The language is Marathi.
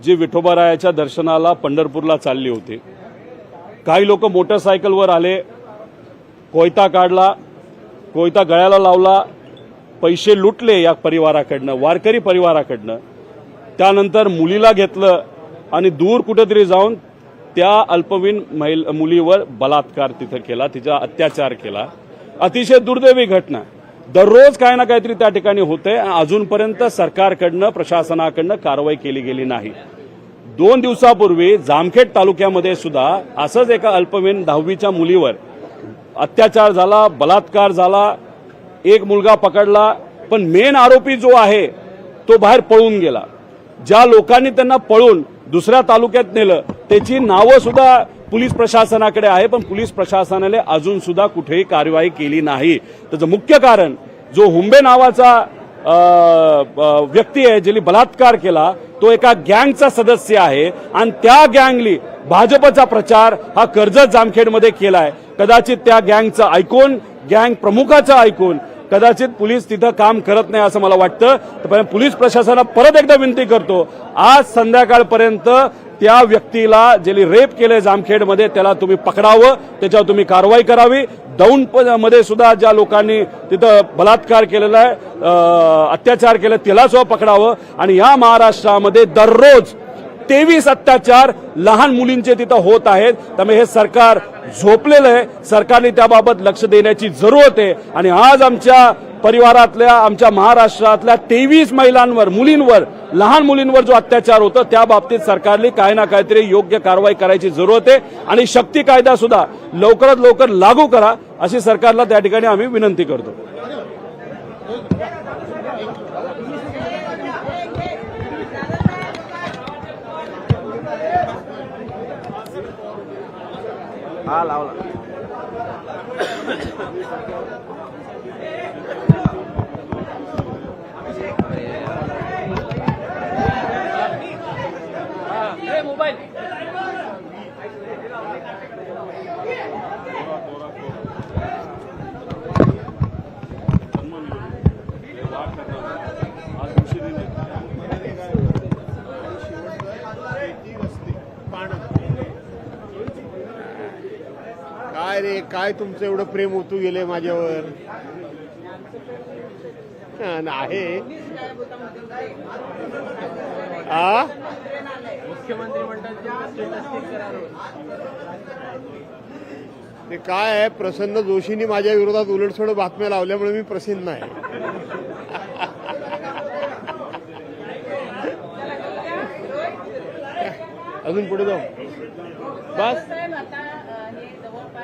जी विठोबारायाच्या दर्शनाला पंढरपूरला चालली होती। काही लोक मोटरसायकलवर आले, कोयता काढला, कोयता गळ्याला लावला, पैसे लुटले या परिवाराकडनं, वारकरी परिवाराकडनं। त्यानंतर मुलीला घेतलं आणि दूर कुठेतरी जाऊन त्या अल्पवयीन मुलीवर बलात्कार तिथं केला, तिचा अत्याचार केला। अतिशय दुर्दैवी घटना। दररोज काय ना काहीतरी त्या ठिकाणी होते। अजूनपर्यंत सरकारकडनं, प्रशासनाकडनं कारवाई केली गेली नाही। 2 दिवसापूर्वी जामखेड तालुक्यामध्ये सुद्धा असंच एका अल्पवयीन 10वीच्या मुलीवर अत्याचार झाला, बलात्कार झाला, एक मुलगा पकडला, पण मेन आरोपी जो आहे तो बाहेर पळून गेला। ज्या लोकांनी त्यांना पळून दुसऱ्या तालुक्यात नेलं त्याची नावं सुद्धा पोलीस प्रशासनाकडे आहे, पण पोलीस प्रशासनाने अजून सुद्धा कुठेही कारवाई केली नाही। त्याचं मुख्य कारण जो हुंबे नावाचा व्यक्ती आहे ज्याने बलात्कार केला तो एका गँगचा सदस्य आहे आणि त्या गँगली भाजपचा प्रचार हा कर्जत जामखेडमध्ये केलाय। कदाचित त्या गँगचं ऐकून, गँग प्रमुखाचं ऐकून कदाचित पोलीस तिथं काम करत नाही असं मला वाटतं। तर पोलीस प्रशासनाला परत एकदा विनंती करतो, आज संध्याकाळपर्यंत त्या व्यक्तीला ज्याने रेप केले जामखेडमध्ये त्याला तुम्ही पकडावं, त्याच्यावर तुम्ही कारवाई करावी। दौंडमध्ये सुद्धा ज्या लोकांनी तिथं बलात्कार केलेला आहे, अत्याचार केले त्याला सुद्धा पकडावं। आणि या महाराष्ट्रामध्ये दररोज 23 अत्याचार लहान मुलींचे तिथं होत आहेत। त्यामुळे हे सरकार झोपलेलं आहे। सरकारने त्याबाबत लक्ष देण्याची जरूरत आहे। आणि आज आमच्या परिवारातल्या, आमच्या महाराष्ट्रातल्या 23 महिलांवर, मुलींवर, लहान मुलींवर जो अत्याचार होतो त्या बाबतीत सरकारने काही ना काहीतरी योग्य कारवाई करायची जरूरत आहे। आणि शक्ती कायदा सुद्धा लवकरात लवकर लागू करा अशी सरकारला त्या ठिकाणी आम्ही विनंती करतो। हा लावला मोबाईल काय रे, काय तुमचं एवढं प्रेम ओतू गेले माझ्यावर? आहे ते काय आहे, प्रसन्न जोशींनी माझ्या विरोधात उलटसुलट बातम्या लावल्यामुळे मी प्रसन्न आहे। अजून पुढे जाऊ बस।